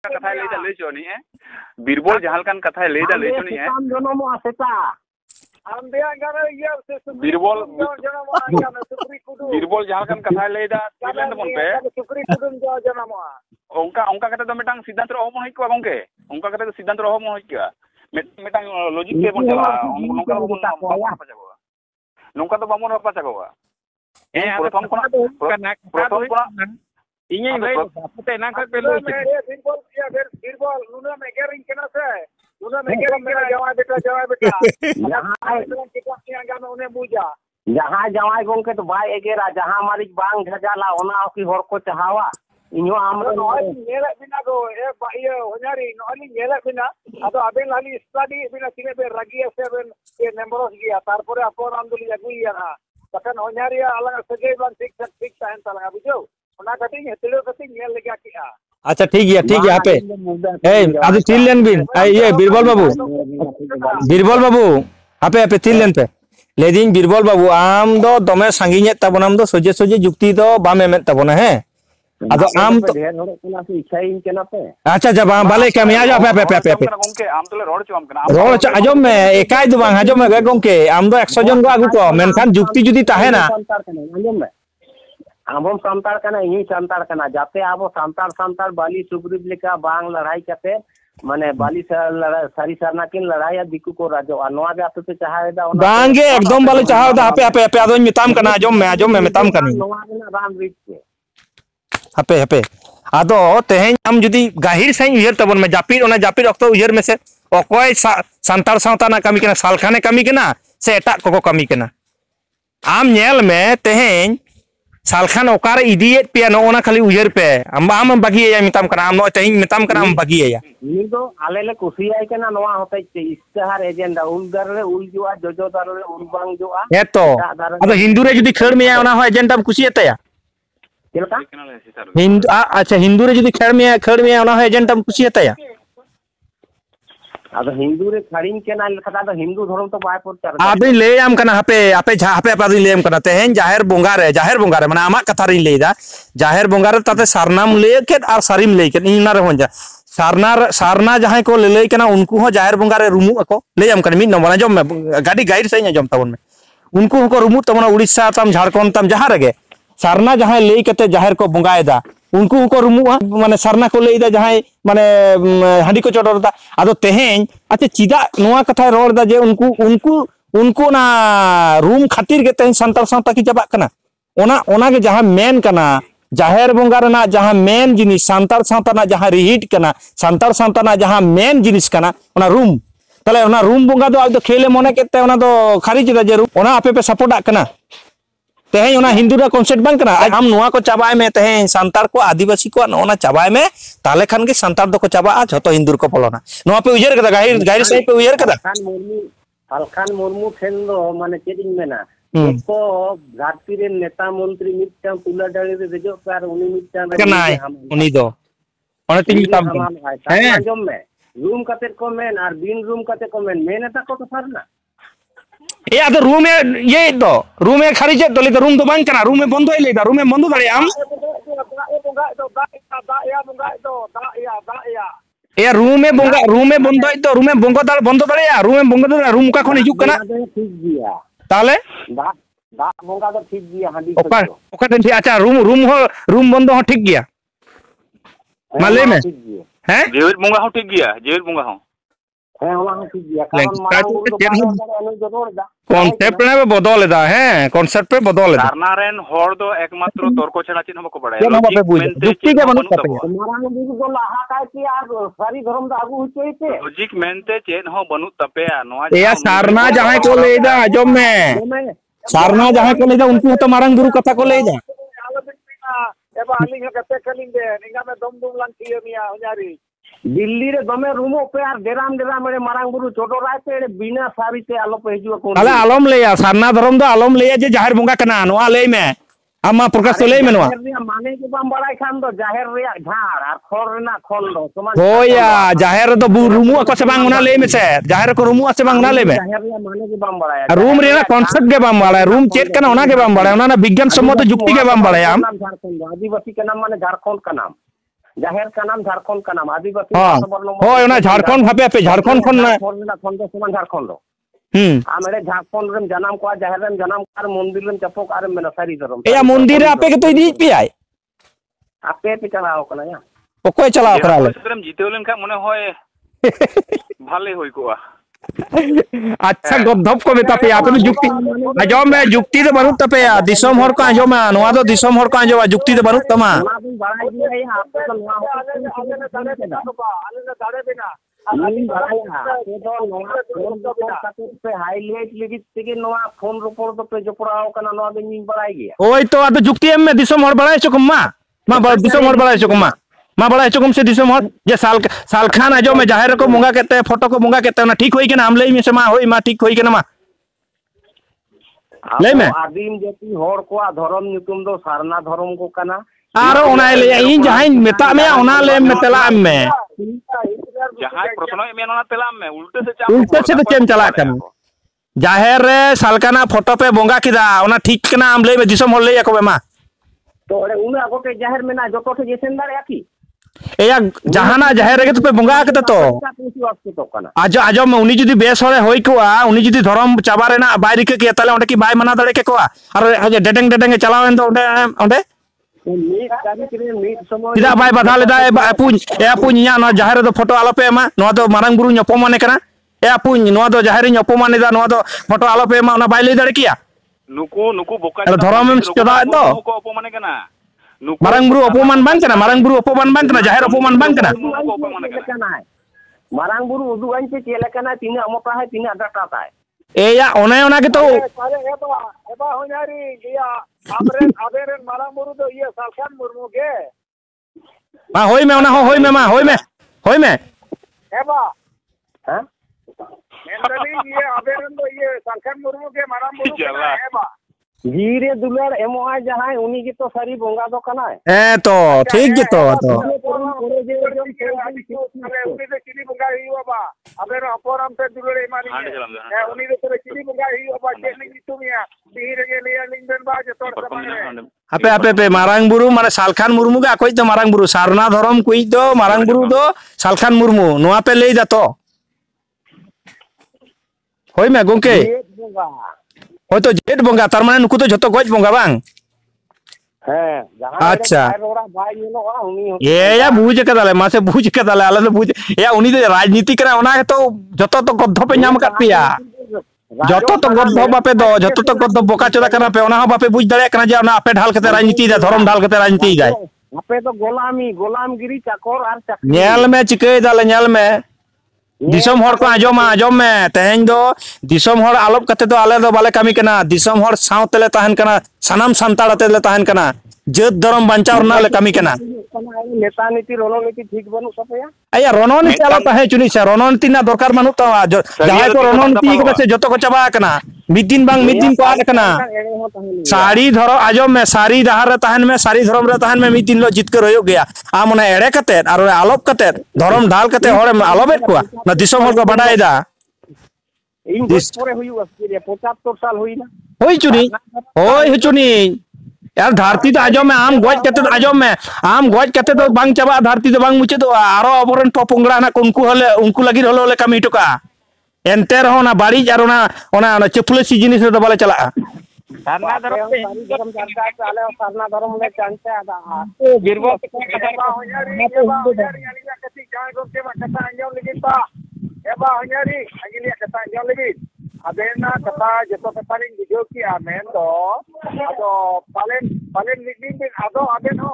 कथा लेदा ले चोनी है बीरबल जहां लकान कथा लेदा ले चोनी है जनमो सेता आम दे गाना ये बीरबल जहां लकान कथा लेदा तिलेन बन पे सुक्री कुडुम जो जनमो onka kata do metang siddhant roh mo hikwa gongke onka kata do siddhant roh mo hikwa metang logic ke bon jala nongka do bon apa jago nongka do bamon apa jago prothom kona inyai lay apute nang ka pelu birbol nuna me gering kena se nuna me gering kena jawab beta jahan une buja जहाँ जवाई गोंके तो भाई एगेरा जहाँ हमारी बांग झजाला ओना की हर को चाहवा इनो आम नेला बिना दो ए ये होनारी नोली नेला बिना अदो अबेन लाली स्टडी बिना तिने बे रगिया सेवन ये नंबरस गया तारपरे अपन आंदोलन अगुइया ना तखन होनारी अलग सगे बन ठीक ताहन तलगा बुझो ओना कटिंग हेतलो कटिंग नेल लगा किया। अच्छा ठीक है आपे ए आज तीन लेन बिन ये बीरबल बाबू आपे तीन लेन पे लेदिन बीरबल बाबू आम दो दमे सांगिने तबनाम दो सोजे सोजे जुक्ति दो बाम एमेत तबना है अदो आम तो ढेर होड़ कना से इच्छा इन केना पे अच्छा जब बाले के मिया जा पे गोंके आम तले रोड चोम कना रोड आजम में एकाई दो बांग आजम में गोंके आम दो 100 जन को आगु को मेनखान जुक्ति जुदी ताहे ना आजम में आबम सांतार कना यही सांतार कना जाते आबो सांतार बाली सुग्रीव लेका बांग लड़ाई करते माने बाली सारी सरना किन लड़ाई दिकु को राजो अनवा के आपसे चाहेदा बांगे एकदम बाले चाहेदा आपे आदो मिताम कना आजम में मिताम कनी नवा ना राम रिच के आपे आदो तेहें हम जुदी गाहिर सही उयर तबन में जापिर अक्तो उयर में से अकोय सांतार सावता ना कमी कना सालखाने कमी कना से एटा को कमी कना आम नेल में तेहें सालखान ओकार इदियत पे नोना खाली उयर पे आम बागी या मिताम कना आम तेहें मिताम कना आम बागी या नी दो आले ले कुसियाय कना नोआ होतै ते इस्तेहार एजेंडा उल दर रे उल जोआ जोजो दर रे उल बांग जोआ हे तो अब हिंदू रे जुदी खेड़ में ओना हो एजेंडा हम कुसियतया केलका हिंदू अच्छा हिंदू रे जुदी खेड़ में ओना हो एजेंडा हम कुसियतया अब हिंदू रे खड़िन केना खता तो हिंदू धर्म तो बाय प्रचार आदि ले आम कना आपे आदि ले आम कना तेहें जाहेर बोंगा रे माने आमा कथा रे लेदा जाहेर बोंगा रे ताते सारनाम ले के और सारिम ले के इना रे होंजा सारना जहां को ले कना उनको हो जाहेर बोंगा रे रुमु अको ले आम कना मिन नंबर जम में गाड़ी गाइड सही जम तावन में उनको हो को रुमु तमना उड़ीसा तम झारखंड तम जहां रे सारना जहां ले कते जाहेर को बोंगाएदा उनको को रुमु माने सारना को लेदा जहां माने हांडी को चोटरदा आदो तेहें अच्छा चिदा नोआ कथा रोड़दा जे उनको ना रूम खातिर के तेहें संतार सावता की चाबा कना ओना के जहां मेन कना जाहेर बोंगा रना जहां मेन जिनिस संतार सावता ना जहां रिहिट कना संतार सावता ना जहां मेन जिनिस कना ओना रूम तले ओना रूम बोंगा दो आज खेले मने केते ओना दो खारिज दा जे ओना आपे पे सपोर्ट कना तेहें ओना हिंदू रा कॉन्सेप्ट बांग कना हम नोआ को चाबाय में तेहें संतार को आदिवासी को ओना चाबाय में ताले खान के संतार दो को चाबा जतो हिंदू को पलोना नोआ पे उजर कदा गाहिर सही पे उजर कदा हलखान मुर्मू ठेन दो माने चेदिन मेना को घाटी रे नेता मंत्री मिटन तुला डाली रे देजो पर उनी मिटन कनाय उनी दो ओने तीन मिताम है आजम में रूम कते को मेन और बिन रूम कते को मेन एटा को तो सरना ए आदो रूम में ये दो रूम में खारिज तो ले रूम तो बांग कना रूम में बंद होइले रूम में बंद दाड़े आम ए रूम में बंद तो रूम में बंद दाड़े रूम में बंद दाड़े रूम का कोन हिजुक कना ठीक गया ताले दा बंगा तो ठीक गया हांडी ओका दिन अच्छा रूम बंद हो ठीक गया माले में हैं जेवित बंगा हो ठीक गया जेवित बंगा हो है ओला हो ठीक गया कारण मारा कॉन्सेप्ट ने बदल दा है कॉन्सेप्ट पे बदल दा सारना रेन होड़ दो एकमात्र तर्क छेड़ा चिन्ह बको बड़ाय जुक्ति के बनु कते मारा बिगु को लाहा काय कि यार सारी धर्म दा आगु होइते लॉजिक मेनते चेन हो बनु तपेया नोआ या सारना जहां को लेदा आजम में सारना जहां को लेदा उनको तो मारंग गुरु कथा को लेदा एबा आलिंग कते कलिंग दे निगा में दम लंकियो मिया होजारी दिल्ली रे दमे रूमो पे यार डेराम मेरे मारंग गुरु छोटो राते बिना सारी ते आलो पे हिजुआ कोन अला आलम लेया सारना धर्म दो आलम लेया जे जाहिर बोंगा कना नोआ ले में आमा प्रकाश ले में नोआ माने के बम बड़ाई खान दो जाहिर रे झार और खोर रे ना खोल दो समान होया जाहिर दो रूमु को से बांग उना ले में से जाहिर को रूमु से बांग उना ले में जाहिर रे माने के बम बड़ाई रूम रे ना कॉन्सेप्ट के बम बड़ाई रूम चेक कना ओना के बम बड़ाई ओना ना विज्ञान सम्मत जुक्ति के बम बड़ाई हम झारखंड आदिवासी का नाम माने झारखंड का नाम जाहिर का नाम झारखंड का नाम आदिवासी हाँ होय ओना झारखंड हापे हापे झारखंड खन ना खंड झारखंड आम एडे झारखंड रेम जनाम को जाहिर रेम जनाम कार मंदिर रेम चपोक आर मेना सारी धर्म एया मंदिर रे आपे के तो इदी पियाय आपे पे चलाओ कना या ओकोय चलाओ करा ले रेम जीतेव लेन खा मने होय भाले होय कोआ अच्छा गधप को मेता पे आपे जुक्ति आजम में जुक्ति तो बनुत तपे दिसम हर को आजम में नोआ दो दिसम हर को आजम जुक्ति तो बनुत तमा बाड़ाई दिया या आपे तो नोआ आले दाड़े बिना पे हाईलाइट लगी तेगे नोआ फोन रोपड़ तो पे जपड़ाओ कना नोआ बिन बड़ाई गया ओय तो आदो जुक्ति एम में दिसम हर बड़ाई चकुम मा दिसम हर बड़ाई चकुम मा बड़ा चुकुम से दिसम हर जे साल खान आजो में जाहिर को मुंगा केते फोटो को मुंगा केते ना ठीक होई केना हम लई में से मा होई मा ठीक होई केना मा लई में आदिम जाति हर को धर्म निकुम दो सारना धर्म को कना आरो ओना ले इन जहां मेता में ओना ले में तेला में जहां प्रश्न में ओना तेला में उल्टे से चेम चला कना जाहिर रे सालकाना फोटो पे बोंगा किदा ओना ठीक केना हम लई में दिसम हर लई को मा तो ओरे उना को के जाहिर में ना जतो के जेसेन दारे आकी एया जहाना जाहिर रे तो पे बोंगा केते तो आजो में उनी जुदी बेस होरे होई कोआ उनी जुदी धर्म चाबा रेना बाय रिके के ताले ओंडे की बाय मना दड़े के कोआ और डेडेंग चलावेन तो ओंडे किदा बाय बाधा लेदा ए पुñ nya no जाहिर दो फोटो आलो पे मा नो दो मारंग बुरु अपमाने कना ए पुñ नो दो जाहिर नी अपमाने दा नो दो फोटो आलो पे मा ओना बाय लई दड़े किया नुकु बोका धर्म में चदा तो को अपमाने कना मारंग बुरु अपमान बांग कना मारंग बुरु अपमान बांग कना जाहिर अपमान बांग कना मारंग बुरु उदु अन पे चेले कना तीना मोटा है तीना डाटा है एया ओना के तो एबा होनारी गया आबेरन मारंग बुरु तो ये सालखान मुर्मू के मा होई में ओना होई में मा होई में एबा हां मेंदली ये आबेरन तो ये सालखान मुर्मू के मारंग बुरु के एबा जीरे दुलार एमओआई जहां उनी की तो सारी बोंगा दो कना है तो ठीक गे तो उनी तो चिनी बोंगा ही बा अबे अपरम पे दुलरे मानी है उनी तो चिनी बोंगा ही बा जेलिंग तुमिया तीर के लिए लिंगन बा जे तोर समय आपे मारंग बुरु माने सालखान मुर्मू गा कोई तो मारंग बुरु सारना धर्म कोई दो मारंग बुरु दो सालखान मुर्मू नोआ पे लेई दा तो होई में गोंके होय तो जेट बोंगा तार माने नुकु तो जतो गज बोंगा बांग हां जहां अच्छा रोड़ा भाई नो उनी ए या बुझ के दाले मासे बुझ के दाले आले बुझ या उनी दे राजनीति करा ओना तो जतो तो गद्ध पे नाम का पिया जतो तो गद्ध बापे दो जतो तो गद्ध बोका चोदा करा पे ओना बापे बुझ दले कना जे ओना आपे ढाल के राजनीति दे धर्म ढाल के राजनीति जाय आपे तो गोलामगिरी चाकर आर चाकर नेल में चिके दाले नेल में दिसम हर को आजम में तेहन दो दिसम हर आलोप कते दो आले दो बाले कमी कना दिसम हर सावतेले तहन कना सनाम सांताड़ तेले तहन कना जेत धर्म बंचाव ना ले कमी कना नेता नीति रणनीति ठीक बनु सपया आया रणनीति आलो तहे चुनी से रणनीति ना दरकार मानु तो जहां को रणनीति के से जतो को चाबा कना मिद दिन को आले कना साड़ी धरो आजम में साड़ी दहार रे तहन में साड़ी धर्म रे तहन में मिद दिन लो जितकर होयो गया आ मने एड़े कते और आलोप कते धर्म ढाल कते हर आलोबेत को ना दिसम हर को बडाय दा इन दिस परे हुई अस्किरे 75 साल हुई ना होई चुनी यार धरती तो आजो में आम गज कते तो आजो में आम गज कते तो बांग चाबा धरती तो बांग मुचे तो आरो अबरन पपोंगड़ा ना उनको लगी होले कमी टुका एंते रहो ना बाड़ी और ना चपलसी जिनिस तो बाले चला सारना धर्म सारना धर्म ले चांचे आदा गिरबो कथा होयारी कति गाय गोके कथा अंजम लगी ता एबा होयारी अगिलिया कथा अंजम लगी अबेना कथा जतो कथा लिंग बुझो कि आमेन तो आदो पालेन निदिन दिन आदो आबेन हो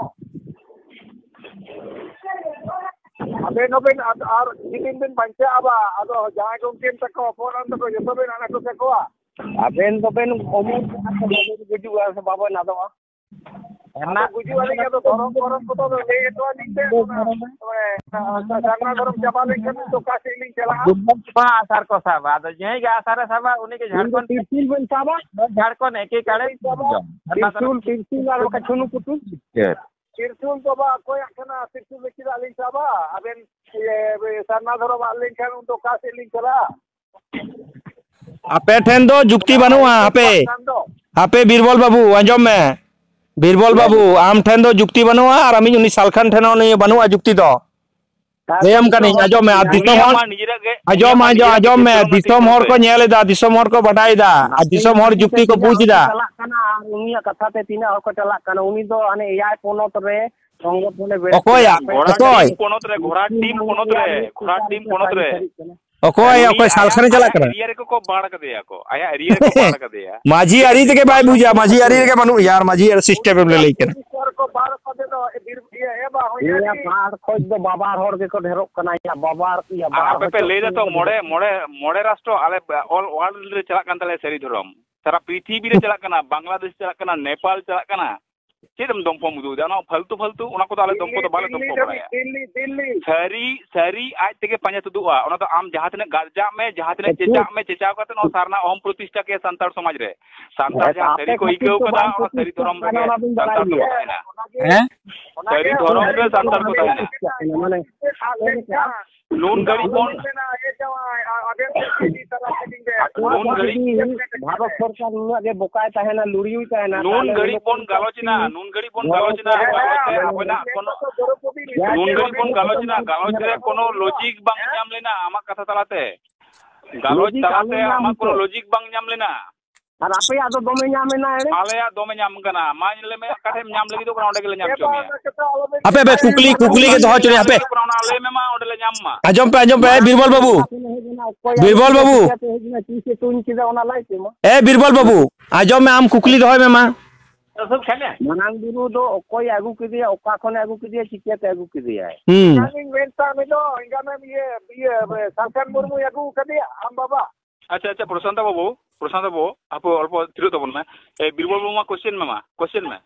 आबेन ओबेन और निदिन दिन बंचे आबा आदो जाय गोकेन तको फोरन तको जतो बेन आना तो तकोआ आबेन तो बेन ओमन बुझु आ बाबा ना दो एना बुझु वाले के तो धरम को तो ले तो निते सारना धर्म चाबा लेके तो कासे लिंग चला बा आसार को साबा आदो जेई गा आसार साबा उनी के झारखंड तिरसिल बन साबा झारखंड एके काड़े तिरसिल वाला का छुनु कुतु तिरसिल तो बा कोई अखना तिरसिल लेके लिंग साबा अबेन ये सारना धर्म लिंग खान तो कासे लिंग चला आपे ठेन दो जुक्ति बनुआ आपे बीरबल बाबू आजम में बीरबल बाबू आम ठेन दो जुक्ति बनवा और अमी उनी सालखान ठेन बनवा जुक्ति दो लेम कनिंग आजम में दिसम हर आजम में दिसम हर को नेलेदा दिसम हर को बडायदा आ दिसम हर जुक्ति को पूछदा उनी कथा ते तीना हर को चला कना उनी दो अने एआई पोनोत रे संगठने ओकोया ओकोय पोनोत रे घोड़ा टीम पोनोत रे ओकोय ओकोय सालखान चला कना एरिया रे को बाड़ कदेया को आया एरिया रे को बाड़ कदेया माझी अरी ते के बाय बुझा माझी अरी के बनू यार माझी सिस्टम में ले लेके को बाड़ कदे दो ए बा हो या बाड़ खोज दो बाबार हर के को ढेरोक कना या बाबार या बाड़ पे ले दे तो मोड़े राष्ट्र आले ऑल वर्ल्ड रे चला कान तले सरी धरम सारा पृथ्वी रे चला कना बांग्लादेश चला कना नेपाल चला कना चेदम दमपो मुदु जानो फालतू उना को ताले दमपो तो बाले दमपो बराया दिल्ली सरी आज तेगे पांजा तुदुआ उना तो आम जहातने गार्जा में जहातने चेचाव काते नो सारना ओम प्रतिष्ठा के संतार समाज रे संतार जहां सरी को इकेउ कदा सरी धरम रे संतार को ताहेना हैं सरी धरम रे संतार को ताहेना माने लोन गड़ी कोन लोन गड़ी भारत सरकार नुआ के बोकाय ताहेना लुड़ियुई ताहेना लोन गड़ी कोन गालोचना आपना कोनो लोन गड़ी कोन गालोच रे कोनो लॉजिक बांग नाम लेना आमा कथा तलाते गालोच तलाते आमा कोनो लॉजिक बांग नाम लेना और आपे आदो दोमे नामेना रे आलेया दोमे नाम कना मानले में काठे नाम लगी तो ओंडे के नाम चोमिया अबे बे कुकली के दो चोरी अबे आले में मा ओंडे नाम मा आजम पे बीरबल बाबू ए बीरबल बाबू आजम में आम कुकली दो में मा मनांग बिरु दो कोई आगु के दिया ओका कोने आगु के दिया चिकिया ते आगु के दिया है नागिंग वेंता में दो इंगा में ये सरकार मुर्मू आगु के दिया हम बाबा अच्छा प्रशांत बाबू आप अल्प तिरो तबन में ए बीरबल बाबू मा क्वेश्चन में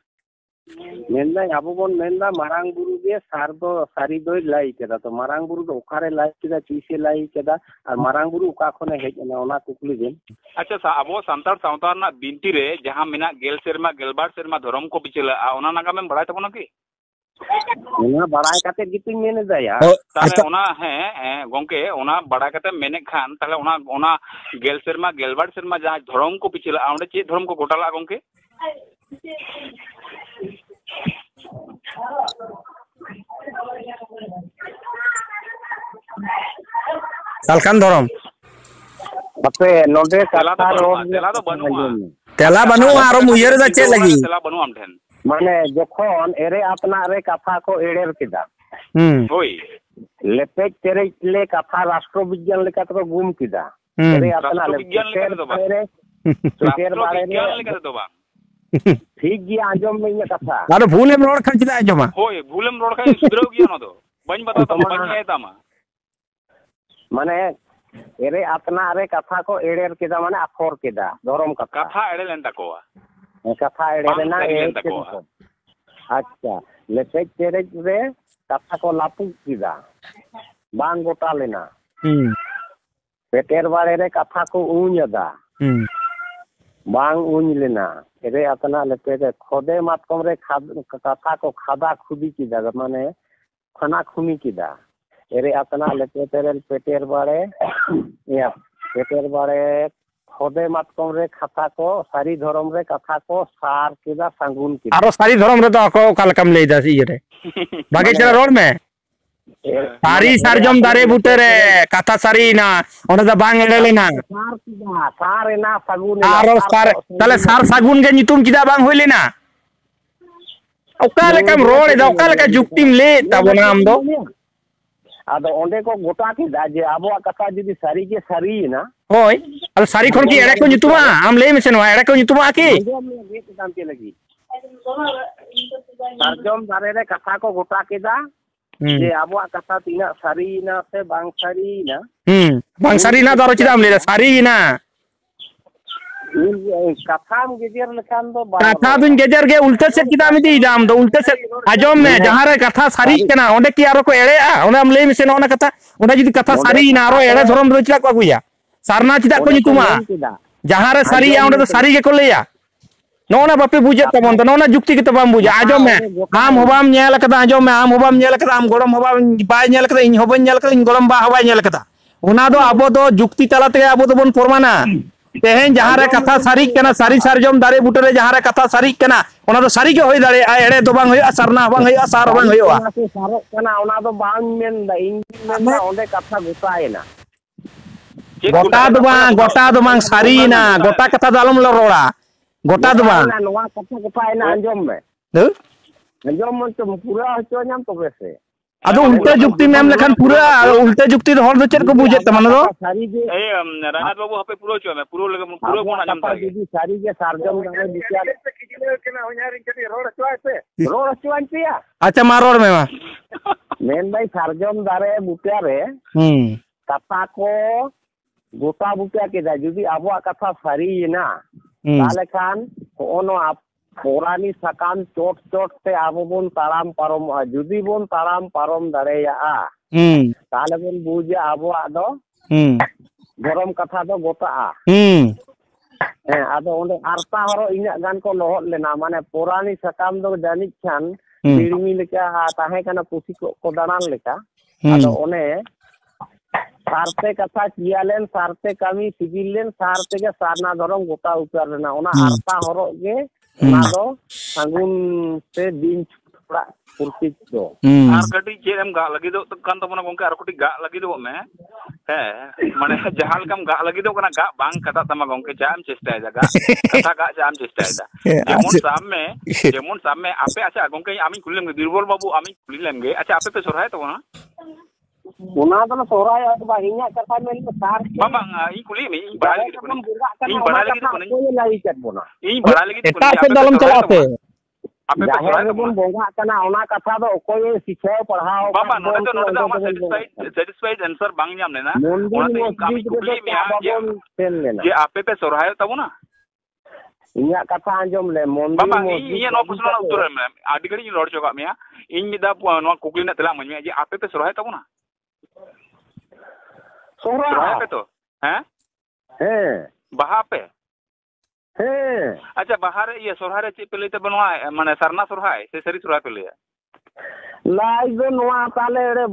मेनदा आबो बोन मेनदा मारांग बुरु दे सार दो सारी दो लाई केदा तो मारांग बुरु दो ओखारे लाई केदा चीसे लाई केदा और मारांग बुरु ओका खने हेजना ओना कुकली देन अच्छा आबो संतार सावतार ना बिनती रे जहां मेना गेल सेरमा गेलबार सेरमा धर्म को पिछला ओना नागा में बड़ाय तबना की ओना बड़ाय काते गितिन मेने दया ताले ओना है गोंके ओना बड़ा काते मेने खान ताले ओना गेल सेरमा गेलबार सेरमा जहां धर्म को पिछला ओंडे चे धर्म को गोटाला गोंके सालखान धरम अपे नोडे कथा रोड तेला बनु आरो मुयर दा चे लगी तेला बनु आम ठेन माने जखन एरे अपना रे कथा को एड़ेर केदा होई लेपेज तेरे ले कथा राष्ट्र विज्ञान लेका तो गुम केदा एरे अपना विज्ञान लेका तो बा विज्ञान लेका तो बा ठीक गया आजम में ये कथा अरे भूलेम रोड खंचदा आजमा होय भूलेम रोड खा सुधरव गया न तो बन बता तो बन है तामा माने एरे अपना रे कथा को एड़ेर केदा माने अखोर केदा धर्म कथा एड़े लेन तकोआ कथा एड़े ना अच्छा लेपेज तेरे रे कथा को लापू केदा बांग गोटा लेना पेटेर बारे रे कथा को ऊंयदा बांग ऊंय लेना एरे अपना लेते खोदे मातकम रे कथा को खादा खुदी कीदा माने खना खुनी कीदा एरे अपना लेते तेरे पेटेर बारे या पेटेर बारे खोदे मातकम रे कथा को सारी धर्म रे कथा को सार कीदा संगुन कीदा आरो सारी धर्म रे तो अको काल कम लेदा सी रे बागे चला रोड में सारी सारजम दारे बुटे रे कथा सारी ना ओने दा बांग एड़े लेना सार कीदा सार ना संगुन आरो सार तले सार सागुन के नितुम किदा बांग होइले ना ओका लेकम रोड दा ओका लेका जुक्तिम ले तबना हम दो आदो ओंडे को गोटा कीदा जे आबो कथा जदी सारी के सारी ना होय अल सारी खन की एड़े को नितुमा हम ले मिसन एड़े को नितुमा की दाम के लगी सारजम दारे रे कथा को गोटा कीदा जे आबो कथा तीना सारी ना से बांग सारी ना बांग सारी ना दारो चिदाम ले सारी ना कथा हम गेजर लखान दो कथा दुन गेजर के उल्टे से किदाम दी दाम दो उल्टे से आजम में जहां रे कथा सारी केना ओंडे की आरो को एड़े आ ओंडे हम ले मिसे ओना कथा ओंडे जदी कथा सारी ना आरो एड़े धरम दो चिदा को अगुया सारना चिदा को नितुमा जहां रे सारी आ ओंडे तो सारी के को लेया नोना बापे बुझे तबन तो नोना जुक्ति के तबाम बुझे आजम में आम होबाम नेल कदा आजम में आम होबाम नेल कदा आम गोड़म होबाम बाय नेल कदा इन होबाम नेल कदा इन गोड़म बा होबाय नेल कदा ओना दो आबो दो जुक्ति तलाते आबो तो बन फरमाना तेहें जहाँ रे कथा सारी कना सारी सारजम दारे बुटे रे जहाँ रे कथा सारी कना ओना तो सारी के होई दाड़े एड़े तो बांग होया सरना बांग होया सार बांग होया सारो कना ओना दो बांग मेन दा इन मेन दा ओंडे कथा गोटायना गोटा दो बांग सारी ना गोटा कथा दो आलम रोड़ा गोटा दो बांग नोवा कथा गोटायना अंजम में अंजम मन तो पूरा हचो नाम तो बेसे अदो उल्टे जुक्ति में हम लेखन पूरा उल्टे जुक्ति तो हर दो चेर को बुझे त माने दो ए रानाथ बाबू हपे पूरा चो में पूरा लगे पूरा कोना जम ता दीदी सारी के सारजम दाने बिचार किले केना हो냐री के रोड चोय पे अच्छा मा रोड में मा मेन भाई सारजम दारे बुटिया रे कथा को गोटा बुटिया के दा जुदी आबो कथा सारी ना ताले खान कोनो आप पुरानी सकाम चोट चोट से आबो बोन ताराम पारम जुदी बोन ताराम पारम दाड़ेया ताले बोन बुझे आबो आदो गरम कथा दो गोटा आदो ओंडे आरता हरो इना गान को लोहत लेना माने पुरानी सकाम दो जानिक खान बिरमी लेका ताहे कना पुसी को दानान लेका आदो ओने सारते कथा कियालेन सारते कमी सिगिलेन सारते के सारना धरम गोटा उतार लेना ओना आरता हरो के ना दो संगुन से दिन थोड़ा पुरती दो आर कटी चेम गा लगी दो कान तो मना गोंके आर कटी गा लगी दो में है माने जहां लकम गा लगी दो कना गा बांग कथा तमा गोंके जाम चेष्टा गा कथा गा जाम चेष्टा जेमन साम में आपे अच्छा गोंके आमी कुलिलेम बीरबल बाबू आमी कुलिलेम गे अच्छा आपे पे सोराय तो ना ओना तो सोराय बा इnya कथा में सार बाबा ई कुली में ई बड़ा लगी कोई लाई चट बोना ई बड़ा लगी एटा से दलम चलाते आपे पे सोराय बोन बोंगा कना ओना कथा दो कोई शिक्षा पढ़ाओ बाबा नोडे तो हम सैटिस्फाइड आंसर बांग जाम लेना ओना तो आमी कुली में जे आपे पे सोराय तबो ना इnya कथा अंजम ले मंदिर बाबा इnya नो प्रश्न ना उत्तर में आदि घड़ी रोड चोका में इन मिदा नो कुकली ना तला मन में जे आपे पे सोराय तबो ना सोराय पे तो हैं बाहा पे अच्छा बाहा रे ये सोराय रे चे पे लेते बनवा माने सरना सोराय से सरी सोराय पे ले लाई दो नोआ ताले रे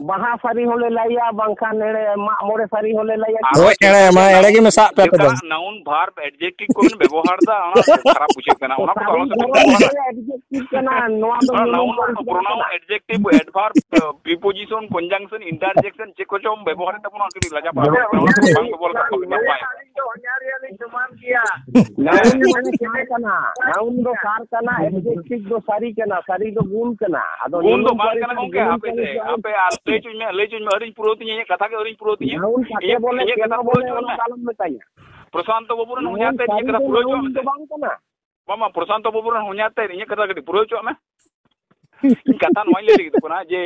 बाहा सारी होले लाइया बंखा नेड़े मा मोरे सारी होले लाइया ओ एड़े मा एड़े के मेसा पे तो नाउन भार्ब एडजेक्टिव को व्यवहार दा खराब पूछे कना ओना को एडजेक्टिव कना नोआ दो noun pronoun adjective adverb preposition conjunction interjection जे को जोम व्यवहार ता पुना करी लजा पा बांग बोल का पाए हो냐री समान किया नाउन माने क्या कना नाउन दो कार कना एडजेक्टिव दो सारी कना सारी दो गुण कना आदो गुण दो बात कना गोंके आपे ले चुन में अरिन पुरोती ये कथा के अरिन पुरोती ये बोले ये कथा पुरो कालम में ताया प्रशांत बाबू ने हो냐ते ये कथा पुरो जो में बांग कना मामा प्रशांत बाबू ने हो냐ते ये कथा के पुरो जो में कथा नोई ले लगी तो ना जे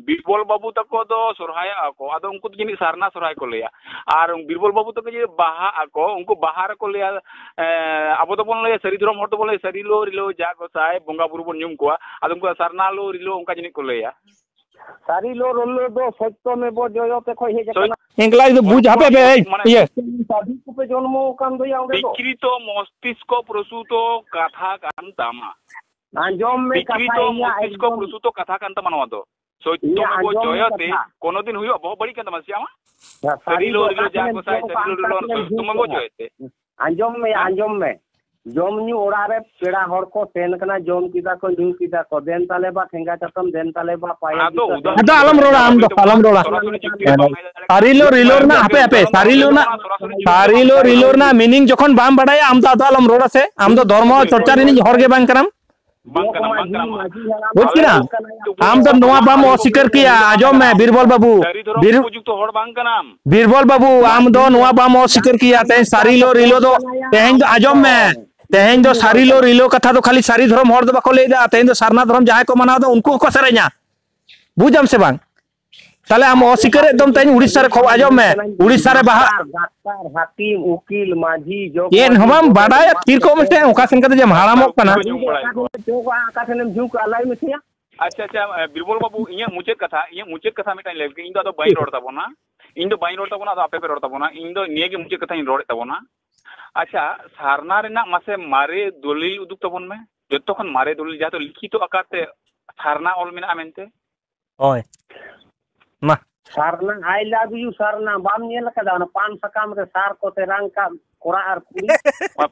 बीरबल बाबू तको दो सोरहाय आको आदो उनको जिनि सारना सोरहाय को लेया और बीरबल बाबू तको जे बाहा आको उनको बाहर को लेया अब तो बोन ले सरी धरम हर तो बोले सरी लो रिलो जा को साय बोंगा बुरु बोन नुम को आदो उनको सारना लो रिलो उनका जिनि को लेया सारी लो रोलो दो सत्य में बो जोयो पे खोई हे जकना इंग्लिश तो बुझ हपे पे ये साधी को पे जन्म काम दो या विकृत मस्तिष्क प्रसूत कथा कान तामा अंजम में कथा मस्तिष्क प्रसूत कथा कान तामा नवा दो सत्य में बो जोयोते कोनो दिन हुयो बहुत बड़ी कान समस्या सरी लो रिलो जा को साय सरी लो रिलो तुम बो जोयते अंजम में जोम न्यू ओड़ा रे पेड़ा हर को सेन कना जोम कीदा को न्यू कीदा को देन ताले बा ठेंगा चतम देन ताले बा पाया अदो आलम रोड़ा आम दो आलम रोड़ा सारिलो रिलोर ना आपे सारिलो रिलोर ना मीनिंग जखन बाम बडाया आम तो आलम रोड़ा से आम तो धर्म चर्चा रिनी हर के बांग करम बुझ किना आम तो नोआ बाम अस्वीकार किया आजम में बीरबल बाबू बीरबल बाबू आम दो नोआ बाम अस्वीकार किया ते सारिलो रिलो दो तेहें दो आजम में तेहें दो सारिलो रिलो कथा तो खाली सारी धर्म हर दो बाको लेदा तेहें दो सारना धर्म जहां को मनाव दो उनको को सेरे냐 बुझम से बांग ताले आम अस्वीकार एकदम तेहें उड़ीसा रे खो आजम में उड़ीसा रे बाहा डाक्टर हाकिम उकील माझी जो ये हम बाडाय तीर को में ओका सेन कते जे हाड़ामक कना जो का ठनेम झुक अलाई में थिया अच्छा अच्छा बीरबल बाबू इया मुचेत कथा मिटाई लेके इन दो बाई रोड ताबोना इन दो बाई रोड ताबोना तो आपे पे रोड ताबोना इन दो निये के मुचेत कथा इन रोड ताबोना अच्छा सारना रेना मासे मारे दलिल उदुक ताबोन में जत्तो खन मारे दलिल जा तो लिखित आकारते सारना ऑल मेना मेनते ओय मा सारना आई लव यू सारना बाम नेल कदा ना पान सकाम रे सार को ते रंग का कोरा आर पुरी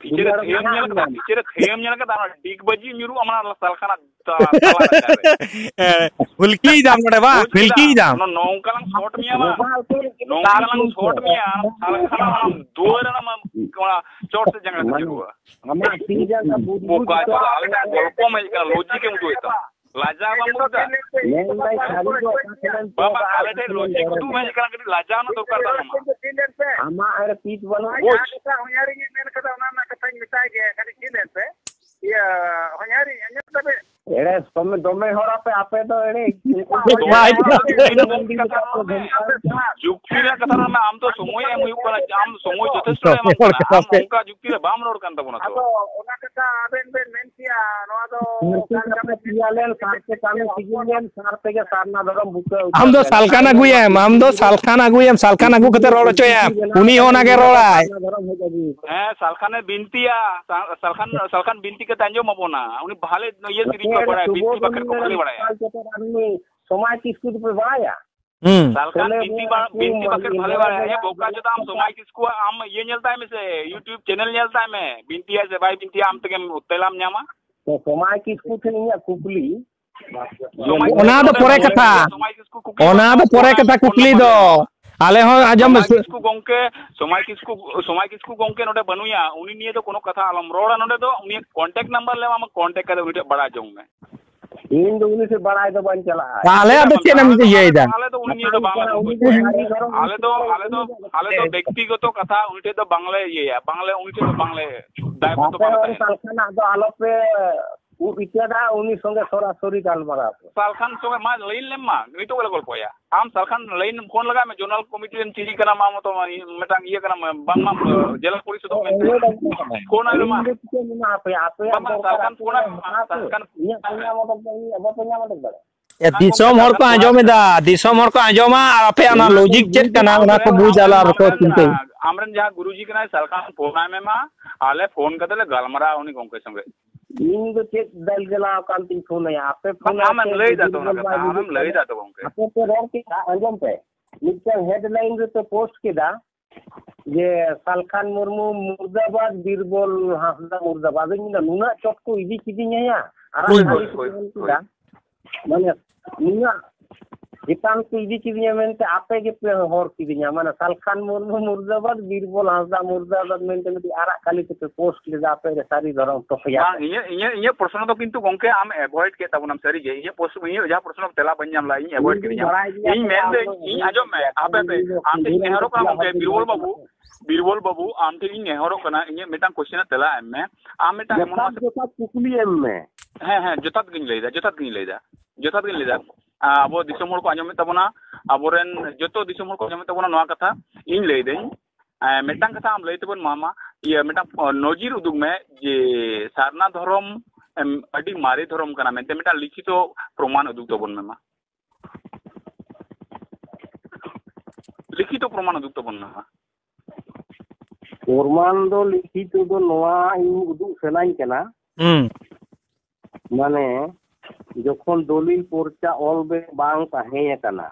पिक्चर खेम नेल कदा डिग बजी मिरु अमना सालखाना ताला हुलकी जाम नोडे बा हुलकी जाम नोंकालांग शॉट मिया बा नोंकालांग शॉट मिया सालखाना दोरा ना चोट से जंगल जगुआ हमारा सीजन का बोका तो आले गल्प में का लॉजिक के मुदो इता लाजा बा मुदा लेन भाई खाली जो बाबा आले ते लॉजिक तू में करा करी लाजा ना दरकार दा हमा अरे पीट बनो वो होयारी मेन कदा ना ना कथा मिटाई गया करी किले पे ये होयारी अन्य तबे एड़े समय दोमे होरा पे आपे तो एड़े जुक्ति रे कथा ना आम तो समय एम हुई पर आम समय যথেষ্ট एम उनका जुक्ति रे बाम रोड कान तबना तो ओना कथा आबेन बेन मेनसिया नोआ दो कान पियालेन सारते काने सिगिलेन सारते के सारना धरम बुके हम दो सालखाना गुयम सालखाना गु कते रोड चोयम उनी होना के रोड़ाय हां सालखाने बिनतिया सालखान बिनती के तांजो मबोना उनी भाले ये सिरी को बड़ा बिनती बकर को खाली बड़ा समाज किसको पे बड़ाया सालखान बिनती बकर भाले बड़ा है बोका जो हम समाज किसको हम ये नेलता है में से YouTube चैनल नेलता है में बिनती है से भाई बिनती हम तके उतेलाम न्यामा तो समाज किसको थे नहीं कुकली ओना दो पोरे कथा ओना दो पोरे कथा कुकली दो आले हो आजम किसको गोंके समाज किसको गोंके नोडे बनुया उनी निये तो कोनो कथा आलम रोड़ा नोडे तो उनी कांटेक्ट नंबर लेवा हम कांटेक्ट करे उनी बड़ा जाऊं मैं इन दो उनी से बड़ा तो बन चला है आले अब के नाम से ये इधर आले तो उनी निये तो बांग्ला आले तो व्यक्तिगत कथा उनी तो बांग्ला ये है बांग्ला उनी तो बांग्ला दायित्व तो बांग्ला सालखाना तो आलो पे वो इतना उन्हीं संगे सरासरी गालमारा सालखान संगे मा लाइन लेमा नी तो गल्पया आम सालखान लाइन फोन लगा में जोनल कमिटी रेन चिरी कना मा तो मेटांग ये कना बांग मा जिला पुलिस तो कोन आलो मा आपे सालखान कोन सालखान ए दिसोम हर को आजोमेदा दिसोम हर को आजोमा और आपे आना लॉजिक चेक कना उना को बुझाला और को चिंते आमरन जहां गुरुजी कना सालखान फोन में मा आले फोन कदले गालमारा उनी गोंके संगे इन जो चेक दल गला कांतिंग फोन है आपे फोन हम लई जातो ना हम लई जातो गोंके आपे पे रोड के अंजम पे निचल हेडलाइन रे तो पोस्ट केदा जे सालखान मुर्मू मुर्दाबाद बीरबल हासदा मुर्दाबाद इन नुना चट को इदी किदिnya आरा माने नुना जितान को इदी किदिnya मेनते आपे के पे होर किदिnya माने सालखान मुर्मू मुर्दाबाद बीरबल हासदा मुर्दाबाद मेनते मिति आरा खाली पे पोस्ट ले आपे रे सारी धरम तो या ये प्रश्न तो किंतु गोंके आम अवॉइड के तबन हम सरी जे ये प्रश्न ये जहां प्रश्न तेला बन्याम ला ये अवॉइड किदिnya इन मेन दे इन आजो में आपे पे आमते नेहरो का गोंके बीरबल बाबू आमते इन नेहरो कना इन मेटा क्वेश्चन तेला एम में आम मेटा एमन कुकली एम में हां जतात गिन लेदा अब दिसम हर को आजम तबना अबोरेन जतो दिसम हर को आजम तबना नवा कथा इन लई देन मेटांग कथा हम लई तबन मामा ये मेटा नजीर उदुग में जे सारना धर्म अडी मारे धर्म कना मेते मेटा लिखित प्रमाण उदुग तबन मामा लिखित प्रमाण उदुग तबन मामा प्रमाण दो लिखित दो नवा इन उदुग सेनाई कना माने जखन दलिल पर्चा ऑल बे बांग ताहे कना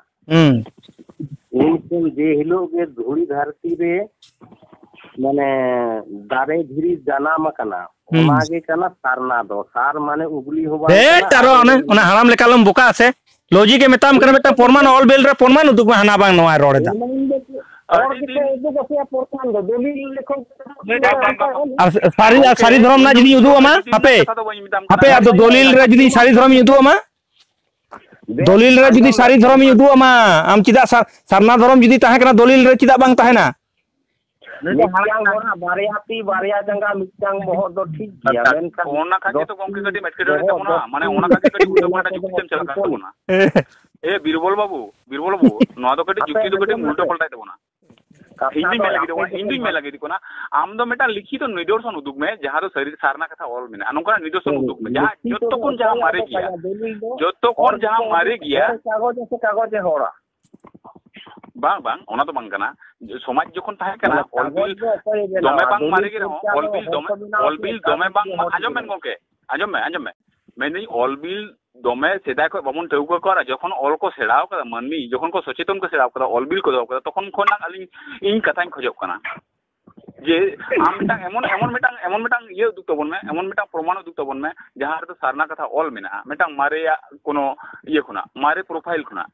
उन जे हिलो के धुड़ी धरती रे माने दारे धीरी जनाम कना ओनागे कना सारना दो सार माने उगली होबा ए तारो ओना हराम लेकालम बोका আছে लॉजिक के मेताम करे मेटा फरमान ऑल बेल रे फरमान उदुग में हना बांग नवा रोडे दा और के उदुग के फरमान दो दलिल लेखो सारी धर्म ना जदी उदु अमा हापे आ दलिल रे जदी सारी धर्म उदु अमा दलिल रे जदी सारी धर्म उदु अमा आम चिदा सारना धर्म जदी ताहे कना दलिल रे चिदा बांग ताहेना बारिया जंगा मिटांग बहुत दो ठीक गया मेनका ओना खाके तो गोंके गडी मेटकेडे तबना माने ओना खाके गडी उदो माटा जुक्तिम चलका तबना ए बीरबल बाबू नवा तो गडी जुक्ति तो गडी उल्टा पलटा तबना हिंदी में लगी दिको ना आम दो मेटा लिखित निदर्शन उदुग में जहां तो शरीर सारना कथा ऑल में अनुका निदर्शन उदुग में जहां जत्तो कोन जहां मारे गया कागज होरा बांग बांग ओना तो बांग कना समाज जखन ताहे कना ऑलबिल दोमे बांग मारे गे ऑलबिल दोमे बांग आजम में गोके आजम में मेनी ऑलबिल दोमे सेदाय को बामन ठेउका को जखन ऑल को सेड़ाव कदा मानमी जखन को सचेतन को सेड़ाव कदा ऑल बिल को दो कदा तखन खोना अलिंग इन कथाኝ खोजोग कना जे आम मिटांग एमन मिटांग ये उदुक तबन में एमन मिटांग प्रमाण उदुक तबन में जहां रे तो सारना कथा ऑल मेना मिटांग मारेया कोनो ये खुना मारे प्रोफाइल खुना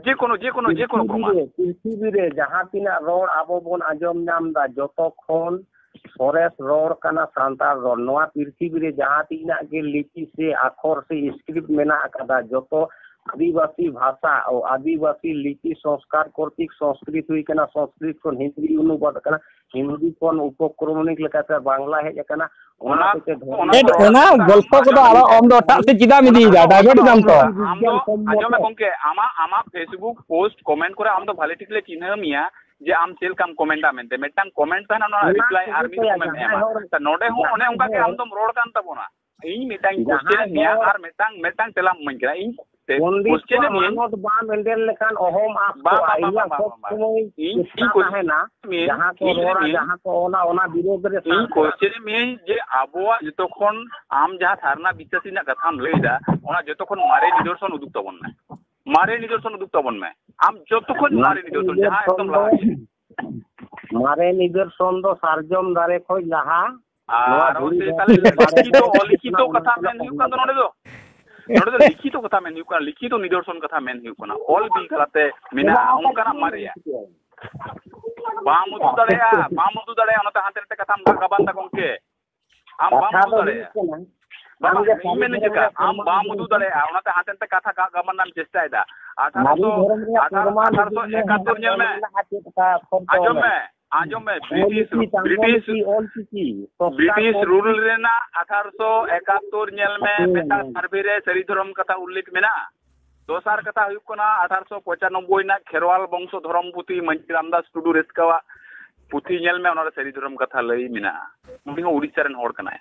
जे कोनो प्रमाण पृथ्वी रे जहां तिना रोड आबो बोन आजम नाम दा जतो खोन सोरेस रोड कना सांताल रोड नोआ पृथ्वी रे जहां तिना के लिपि से अक्षर से स्क्रिप्ट मेना कदा जतो आदिवासी भाषा और आदिवासी लिपि संस्कार कर्तिक संस्कृत हुई कना संस्कृत को हिंदी अनुवाद कना हिंदी को उपक्रमणिक लेकाते बांग्ला हेज कना ओना गल्प को आरो ओम दो टा से चिदा मिदी दा डाइवर्ट नाम तो आजो में गंके आमा फेसबुक पोस्ट कमेंट करे आम तो भाले ठिकले चिन्ह मिया जे आम चेल काम कमेंटा मेनते मेटांग कमेंट ताना ना रिप्लाई आर मी कमेंट एमा त नोडे हो ओने उनका के आम तो रोड कान तबोना इन मिटांग क्वेश्चन मिया आर मेटांग तेला मन करा इन क्वेश्चन मिया नोट बा मेंडल लेखान ओहोम आप बा इन है ना जहां को रोड़ा जहां को ओना विरोध रे इन क्वेश्चन में जे आबोआ जतोखन आम जहां धारणा विश्वासी ना कथाम लेदा ओना जतोखन मारे निदर्शन उदुक तबन में मारे निदर्शन उदुक तबन में आम जतोखन मारे निदर्शन जहां एकदम लहा मारे निदर्शन दो सारजम दारे खोज लहा आर ओसे ताले लिखितो कथा में निउ का नोडे दो लिखितो कथा में निउ का लिखितो निदर्शन कथा में निउ कना ऑल बिल कराते मिना ओंकना मारेया बामुदु दड़े ओनते हाते कथाम गाबान ता गंके आम बामुदु दड़े बाबा मेन जका आम बामुदु दड़े ओनते हाते कथा गाबान नाम चेष्टा एदा 1871 नेल में आजो में ब्रिटिश रूरल रेना 1871 नेल में मेटा सर्वे रे सरी धर्म कथा उल्लेख मेना दोसार कथा हुई कोना 1895 ना खेरवाल वंश धर्म पुथी मंची रामदास टुडू रेस्कावा पुथी नेल में ओना सरी धर्म कथा लई मेना उनी उड़ीसा रेन होड़ कनाय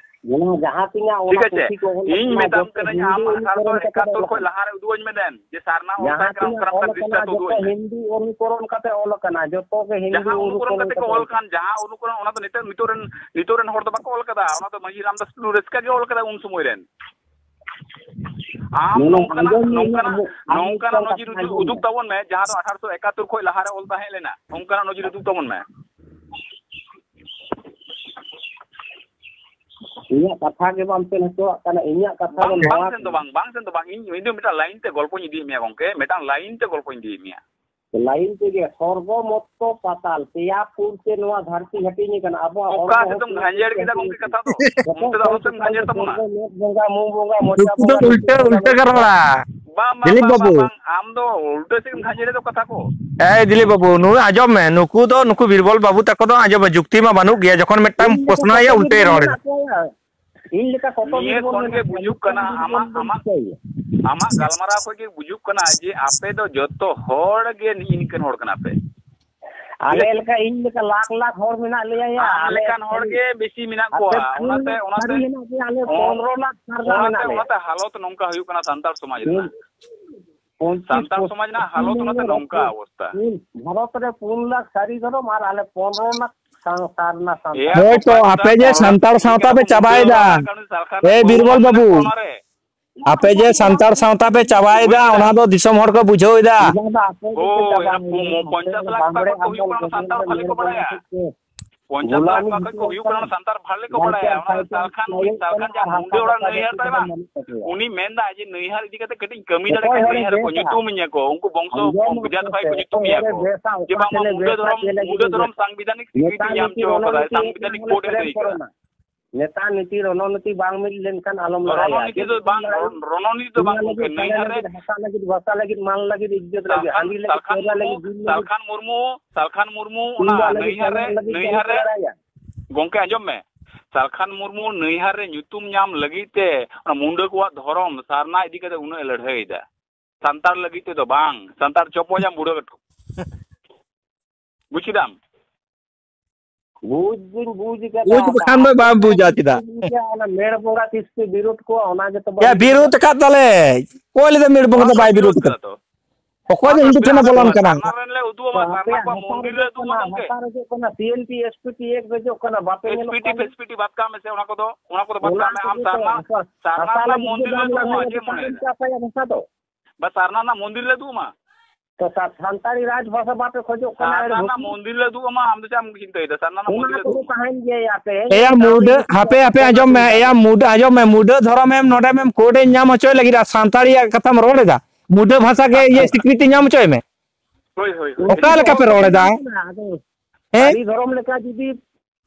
जहां तिना ओना पुथी को इन मेदाम कना आम 1871 को लहारे उदुवज में देन जे सारना होता क्रम क्रम दृष्टा तो उदुवज हिंदी अनुकरण कते ओल कना जतो के हिंदी अनुकरण कते को ओल कान जहां अनुकरण ओना तो नितोरन होड़ तो बाको ओल कदा ओना तो मंजी रामदास टुडू रेस्का के ओल कदा उन समय रेन आम नौकाना नजीर उदुक तबन में जहां तो 1871 खोय लहारे ओल ताहे लेना नौकाना नजीर उदुक तबन में इया कथा के बाम पे नतो कना इया कथा दो बांग सेन दो बांग इन दो मिटा लाइन ते गल्प नि दी मिया गंके मेटा लाइन ते गल्प नि दी मिया लाइन ते गे स्वर्ग मत्तो पाताल पेया पुर से नवा धरती हटिनी कना अब ओका से तुम घंजेर किदा गंके कथा तो मुंते दा तुम घंजेर तबना बोंगा मुंह बोंगा मोचा उल्टे करला दिलीप बाबू आम दो उल्टे से घंजेर तो कथा को ए दिलीप बाबू नु आजम में नुकु बीरबल बाबू तक दो आजम जुक्ति मा बानु गया जखन मेटाम प्रश्न या उल्टे रोड इन लेका कतो ये कोन के बुजुक कना आमा गालमारा को के बुजुक कना जे आपे दो जतो होड़ गे इनकन होड़ कना पे आले लेका इन लेका लाख होड़ मिना ले या आले कान होड़ गे बेसी मिना को ओनाते आले 15 लाख सारना मिना ओनाते हालत नंका हुई कना संतार समाज ना संतार समाज ना हालत ओनाते नंका अवस्था भारत रे 4 लाख सारी धरो मार आले 15 लाख सारना ए तो आपे जे संतार सावता पे चबायदा ए बीरबल बाबू आपे जे संतार सावता पे चबायदा ओना दो दिसम हर को बुझोइदा ओ 50 लाख का को हुई कोन संतार भाले को बड़ाया 50 लाख का को हुई कोन संतार भाले को बड़ाया ओना सालखान जा मुंडे ओड़ा नैहर ताबा उनी मेनदा जे नैहर इदी कते कटिंग कमी दड़े के नैहर को nyutum nya को उनको वंशो गुजरात भाई को nyutum या को जे बा मुंडे धर्म संवैधानिक स्वीकृति याम चो कदा संवैधानिक कोड रे करा नेता नीति रणनीति बांग मिल लेनखान आलम रणनीति तो बांग के नैहर भाषा लगी मान लगी इज्जत लगी हांडी लगी सालखान मुर्मू ओना नैहर गंके आजम में सालखान मुर्मू नैहर रे nyutum नाम लगिते ओना मुंडे को धर्म सारना इदी कते उना लड़ाईदा संतार लगिते तो बांग संतार चोपोजाम बुड़ो बुझिदाम बुझ खान दो बा बुझा चिदा ओना मेड़ बोंगा तिसके विरोध को ओना जे तो या विरोध का तले कोले दे मेड़ बोंगा बाय विरोध कर तो कोई हिंदू थे ना बोलन कना दुआ सारना को मंदिर रे दुआ गंके सीएनपी एसपीटी एक गजो कना बापे एसपीटी बात का में से ओना को दो बात का में हम सारना ना मंदिर रे दुआ जे मने बस सारना ना मंदिर रे दुआ तो संताली राज भाषा बापे खोजो कना ना मंदिर रे दुआ हम तो चाम चिंता इदा सारना ना मंदिर रे दुआ कहान जे याते एया मुड हापे हापे आजम में एया मुड आजम में मुड धरम एम नोडे में कोडे नाम होचय लगी संताली कथा में रोडेदा मुड भाषा के ये स्वीकृति नाम होचय में होय होय ओका लेका पे रोडेदा ए धर्म लेका जुदी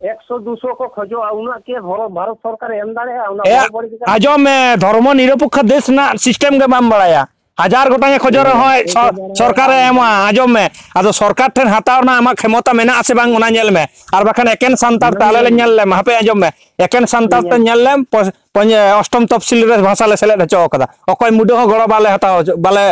100 200 को खोजो उना के भारत सरकार एम दाड़े उना आजम में धर्म निरपेक्ष देश ना सिस्टम के बाम बड़ाया 1000 गोटा खोजो रहे सरकार एमा आजम में आदो सरकार ठन हताव ना आमा क्षमता मेना आसे बांग उना नेल में आर बाखन एकेन संतार ताले ले नेल ले हापे आजम में एकेन संतार ते नेल ले अष्टम तफसिल रे भाषा ले सेले ढचो कदा अकय मुडो गड़ो बाले हताव बाले